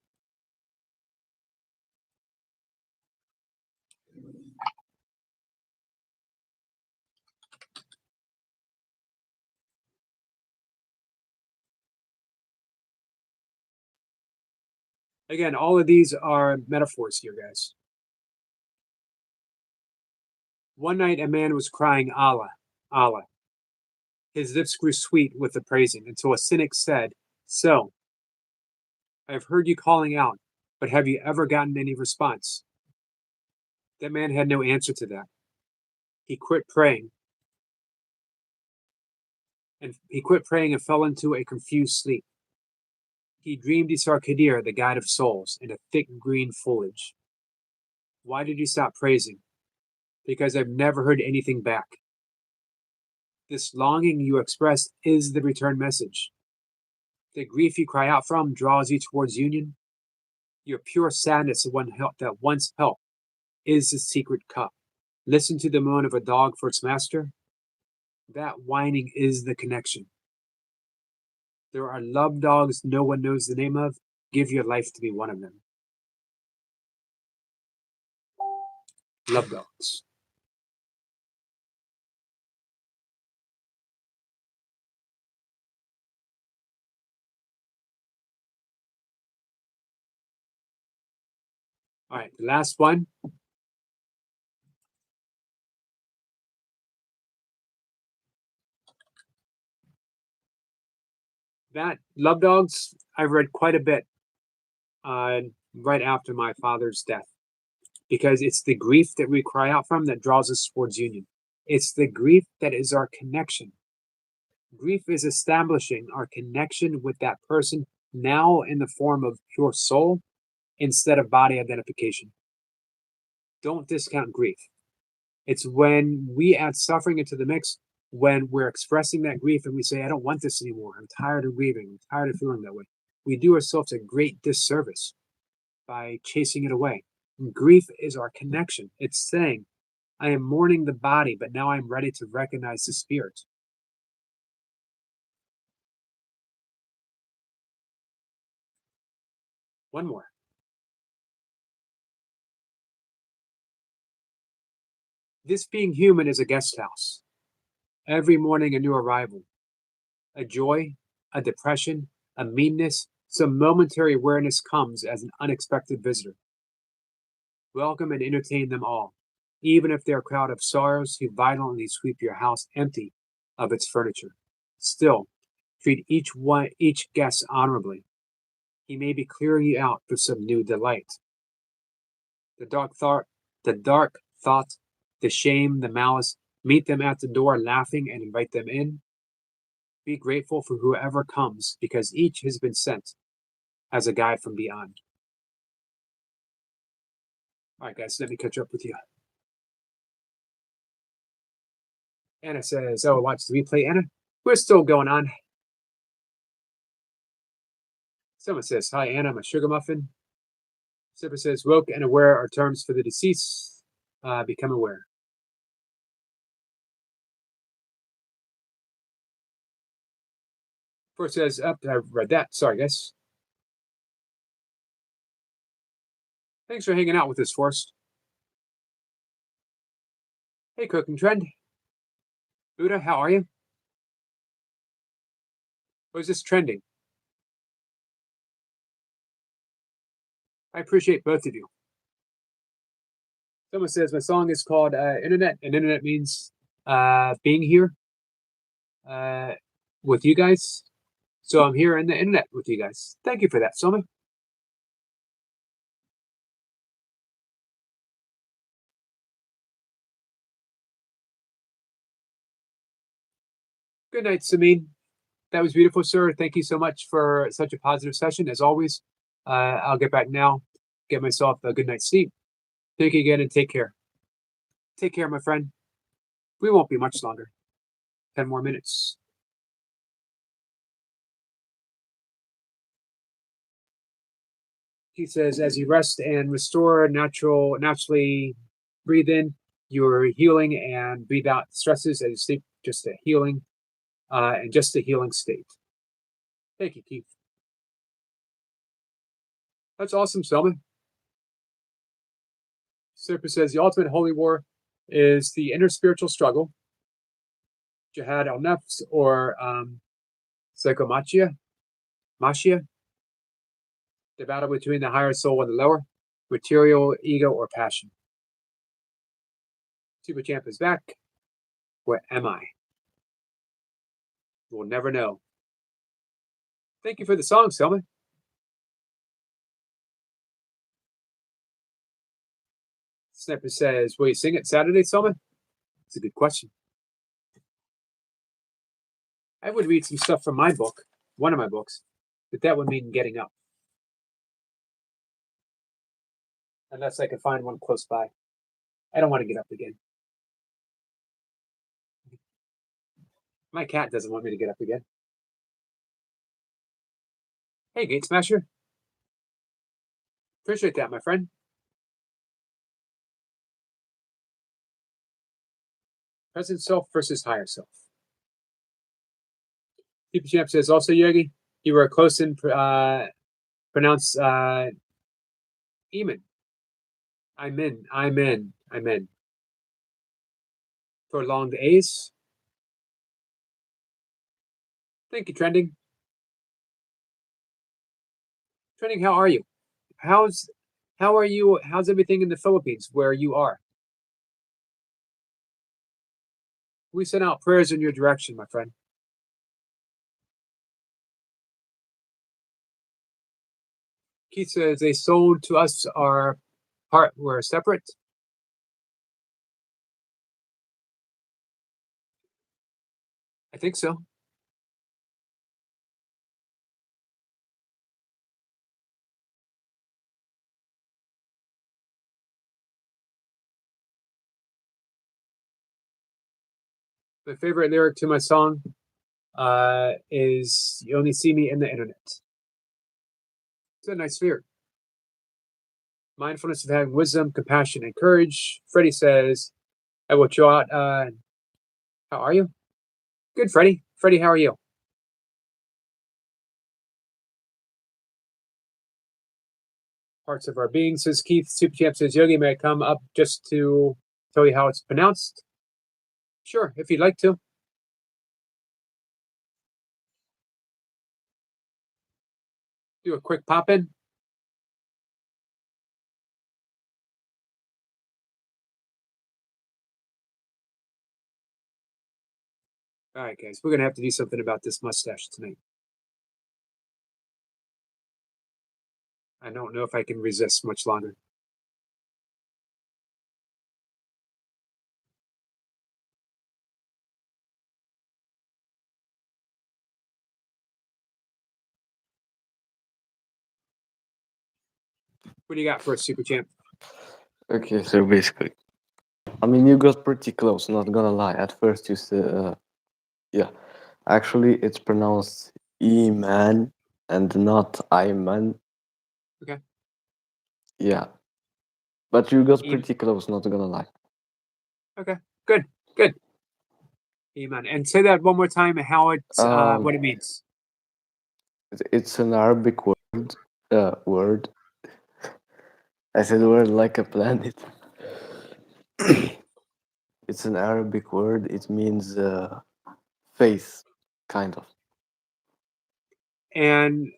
Again, all of these are metaphors here, guys. One night a man was crying, Allah, Allah. His lips grew sweet with the praising until a cynic said, so, I've heard you calling out, but have you ever gotten any response? That man had no answer to that. He quit praying and fell into a confused sleep. He dreamed he saw Kadir, the guide of souls, in a thick green foliage. Why did you stop praising? Because I've never heard anything back. This longing you express is the return message. The grief you cry out from draws you towards union. Your pure sadness that once helped is the secret cup. Listen to the moan of a dog for its master. That whining is the connection. There are love dogs no one knows the name of. Give your life to be one of them. Love dogs. All right, the last one. That Love Dogs, I've read quite a bit uh, right after my father's death because it's the grief that we cry out from that draws us towards union. It's the grief that is our connection. Grief is establishing our connection with that person now in the form of pure soul instead of body identification. Don't discount grief. It's when we add suffering into the mix, when we're expressing that grief and we say, I don't want this anymore. I'm tired of grieving. I'm tired of feeling that way. We do ourselves a great disservice by chasing it away. And grief is our connection. It's saying, I am mourning the body, but now I'm ready to recognize the spirit. One more. This being human is a guest house. Every morning, a new arrival, a joy, a depression, a meanness, some momentary awareness comes as an unexpected visitor. Welcome and entertain them all, even if they're a crowd of sorrows who violently sweep your house empty of its furniture. Still, treat each guest honorably. He may be clearing you out for some new delight. The dark thought, the shame, the malice, meet them at the door laughing and invite them in. Be grateful for whoever comes because each has been sent as a guide from beyond. All right, guys, let me catch up with you. Anna says, oh, watch the replay. Anna, we're still going on. Someone says, hi, Anna, I'm a sugar muffin. Sipper says, woke and aware are terms for the deceased. Become aware. First says, up, I read that. Sorry, guys. Thanks for hanging out with us, Forrest. Hey, Cooking Trend. Buddha, how are you? Or is this trending? I appreciate both of you. Someone says my song is called Internet, and Internet means being here with you guys. So I'm here in the Internet with you guys. Thank you for that, Soma. Good night, Samin. That was beautiful, sir. Thank you so much for such a positive session. As always, I'll get back now, get myself a good night's sleep. Thank you again and take care. Take care, my friend. We won't be much longer. 10 more minutes. He says, as you rest and restore, naturally breathe in, you're healing, and breathe out stresses as you sleep, just a healing, and just a healing state. Thank you, Keith. That's awesome, Selma. Serpa says, the ultimate holy war is the inner spiritual struggle, jihad al-nafs, or psychomachia, machia, the battle between the higher soul and the lower, material, ego, or passion. Super Champ is back. Where am I? We'll never know. Thank you for the song, Selma. Sniper says, will you sing it Saturday, Selma? It's a good question. I would read some stuff from my book, one of my books, but that would mean getting up. Unless I can find one close by. I don't want to get up again. My cat doesn't want me to get up again. Hey, Gate Smasher. Appreciate that, my friend. Present self versus higher self. Super Champ says, also, Yogi, you were close and pronounce Eamon. I'm in. Prolonged A's. Thank you, Trending. Trending, how are you? How's How are you? How's everything in the Philippines where you are? We sent out prayers in your direction, my friend. Keith says they sold to us our part. We're separate. I think so. My favorite lyric to my song is "You only see me in the internet." It's a nice lyric. Mindfulness of having wisdom, compassion, and courage. Freddie says, "I will chill out." How are you? Good, Freddie. Freddie, how are you? Parts of our being, says Keith. Super Champ says, Yogi, may I come up just to tell you how it's pronounced? Sure, if you'd like to. Do a quick pop in. All right, guys, we're going to have to do something about this mustache tonight. I don't know if I can resist much longer. What do you got for us, Super Champ? Okay, so basically, I mean, you got pretty close, not gonna lie. At first, you said, yeah, actually, it's pronounced E-man and not I-man. Okay. Yeah. But you got E- pretty close, not gonna lie. Okay, good. Amen. And say that one more time. How it's what it means. It's an Arabic word. Word. I said word like a planet. It's an Arabic word. It means faith, kind of. And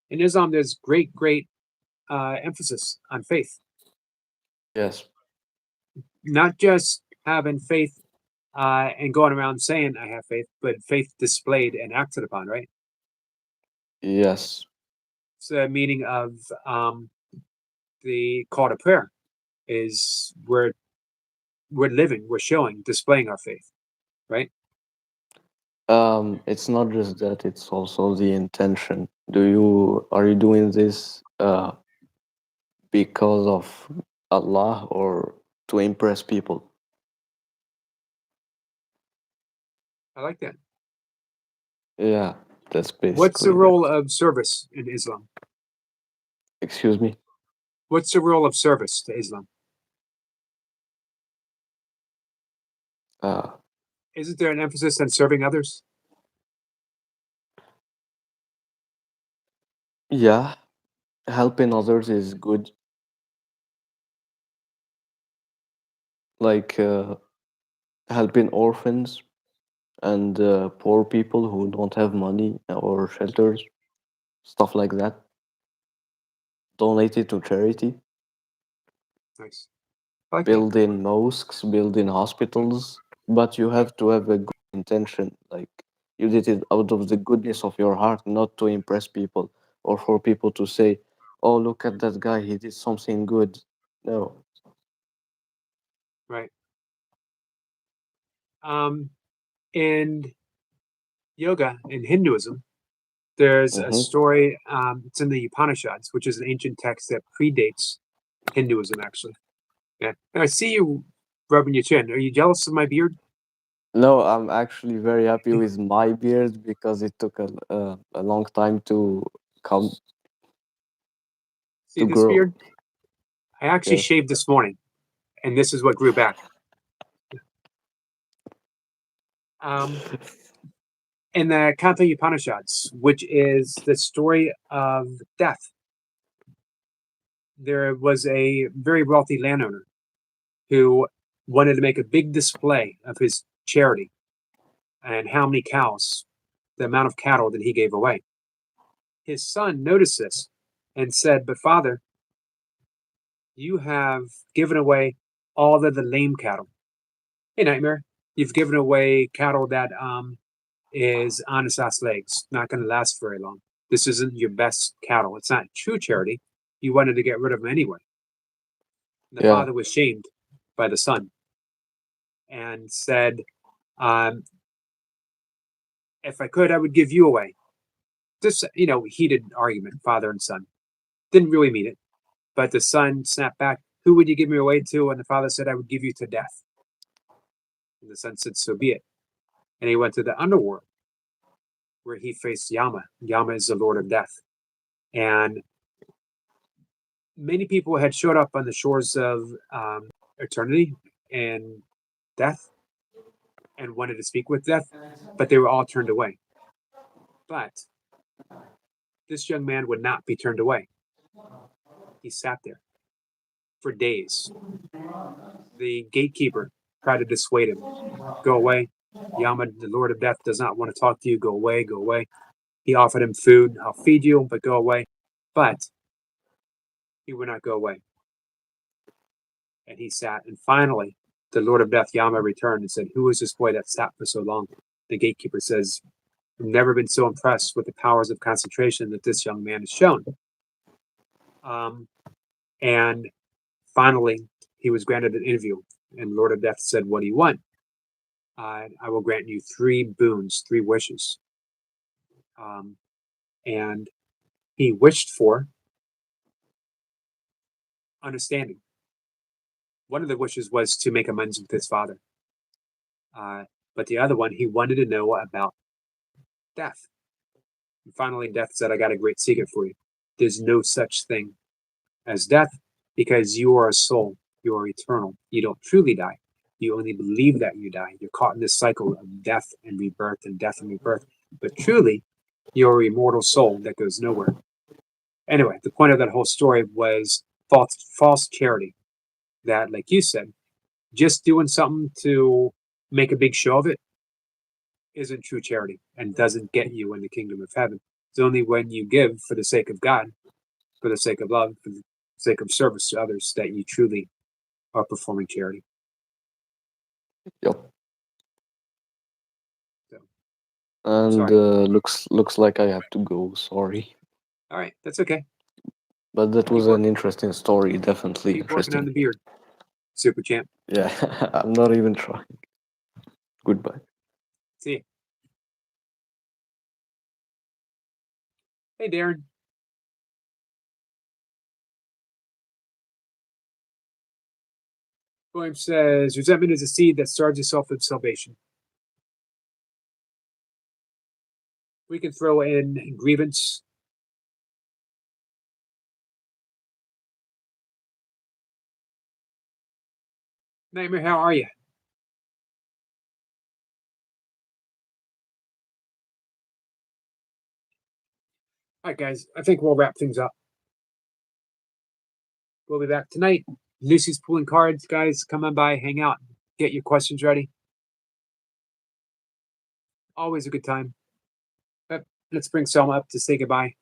in Islam, there's great emphasis on faith. Yes. Not just having faith and going around saying I have faith, but faith displayed and acted upon, right? Yes. It's the meaning of the call to prayer is we're living, we're showing, displaying our faith, right? It's not just that, it's also the intention. Are you doing this because of Allah or to impress people? I like that. Yeah, that's What's the basically that. role of service in Islam? Excuse me? What's the role of service to Islam? Uh, Isn't there an emphasis on serving others? yeah, helping others is good. Like helping orphans and poor people who don't have money or shelters, stuff like that. Donate it to charity. Nice. I like that. Building mosques, building hospitals, but you have to have a good intention. Like you did it out of the goodness of your heart, not to impress people or for people to say, "Oh, look at that guy, he did something good." No. Right. In yoga, in Hinduism, there's a Mm-hmm. story. It's in the Upanishads, which is an ancient text that predates Hinduism, actually. Yeah. I see you rubbing your chin. Are you jealous of my beard? No, I'm actually very happy with my beard because it took a long time to come See to this grow. beard? I actually Yes. shaved this morning, and this is what grew back. In the Kanta Upanishads, which is the story of death, there was a very wealthy landowner who wanted to make a big display of his charity and how many cows, the amount of cattle that he gave away. His son noticed this and said, "But father, you have given away all of the lame cattle. Hey, Nightmare, you've given away cattle that is on its last legs, not going to last very long. This isn't your best cattle. It's not true charity. You wanted to get rid of them anyway. The Yeah. father was shamed by the son and said, if I could, I would give you away. This, heated argument, father and son. Didn't really mean it. But the son snapped back, who would you give me away to? And the father said, I would give you to death. And the son said, so be it. And he went to the underworld where he faced Yama. Yama is the Lord of Death. And many people had showed up on the shores of eternity and death and wanted to speak with death, but they were all turned away. But this young man would not be turned away. He sat there for days. The gatekeeper tried to dissuade him. Go away. Yama, the Lord of Death, does not want to talk to you. Go away, go away. He offered him food. I'll feed you, but go away. But he would not go away. And he sat. And finally, the Lord of Death, Yama, returned and said, who is this boy that sat for so long? The gatekeeper says, I've never been so impressed with the powers of concentration that this young man has shown. And finally, he was granted an interview. And Lord of Death said, what do you want? I will grant you 3 boons, 3 wishes. And he wished for understanding. One of the wishes was to make amends with his father. But the other one, he wanted to know about death. And finally, Death said, I got a great secret for you. There's no such thing as death because you are a soul. You are eternal. You don't truly die. You only believe that you die. You're caught in this cycle of death and rebirth and death and rebirth. But truly, you're an immortal soul that goes nowhere. Anyway, the point of that whole story was false charity. That, like you said, just doing something to make a big show of it isn't true charity and doesn't get you in the kingdom of heaven. It's only when you give for the sake of God, for the sake of love, for the sake of service to others, that you truly are performing charity. Yep. So, And sorry. looks like I have to go. Sorry, All right, that's okay. but that was Keep an interesting story. Definitely keep working on interesting. the beard, Super Champ. Yeah, I'm not even trying. Goodbye. See you. Hey, Darren. William says, resentment is a seed that starves itself with salvation. We can throw in grievance. Nightmare, how are you? All right, guys, I think we'll wrap things up. We'll be back tonight. Lucy's pulling cards. Guys, come on by, hang out, get your questions ready. Always a good time. But let's bring Selma up to say goodbye.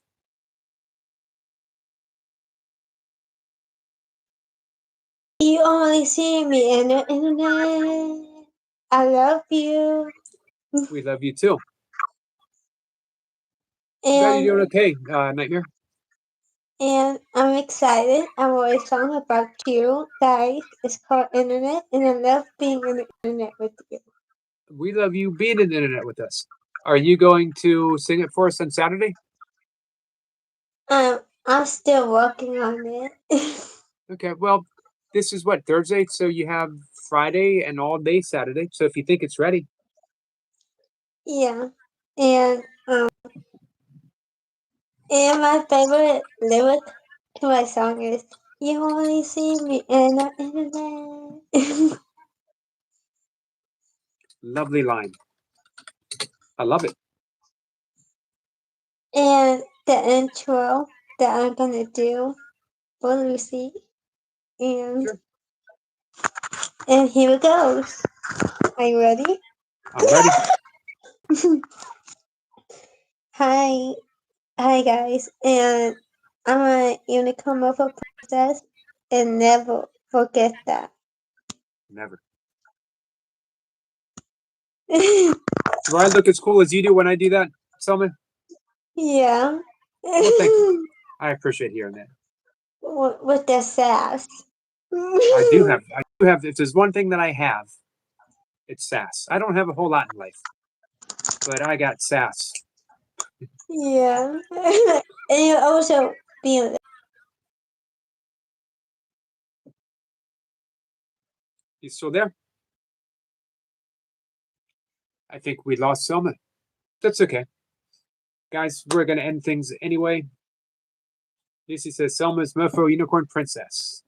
You only see me in the internet. I love you. We love you too. Glad you're And doing okay, Nightmare. and I'm excited. I wrote a song about you guys. It's called Internet, and I love being in the internet with you. We love you being in the internet with us. Are you going to sing it for us on Saturday? I'm still working on it. Okay, well, this is what, Thursday? So you have Friday and all day Saturday. So if you think it's ready. Yeah. And my favorite lyric to my song is "You only see me in the internet." Lovely line. I love it. And the intro that I'm gonna do for Lucy. And Sure. and here it goes. Are you ready? I'm ready. Hi guys, and I'm a unicorn morpho princess, and never forget that. Never. Do I look as cool as you do when I do that, Selma? Yeah. Well, thank you. I appreciate hearing that. With the sass. I do have. If there's one thing that I have, it's sass. I don't have a whole lot in life, but I got sass. Yeah. And you also being You still there? I think we lost Selma. That's okay. Guys, we're going to end things anyway. Lucy says Selma's Mofo Unicorn Princess.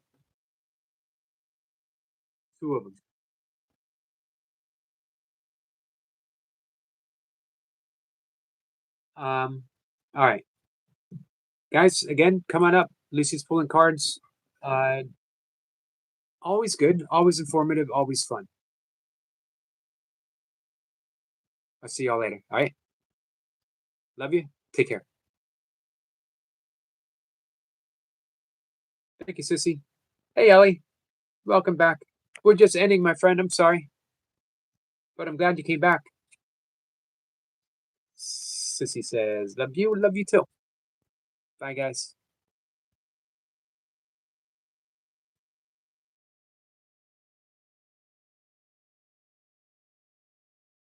2 of them. All right. Guys, again, come on up. Lucy's pulling cards. Always good, always informative, always fun. I'll see y'all later. All right. Love you. Take care. Thank you, Sissy. Hey, Ellie. Welcome back. We're just ending, my friend. I'm sorry. But I'm glad you came back. Sissy says, love you too. Bye, guys.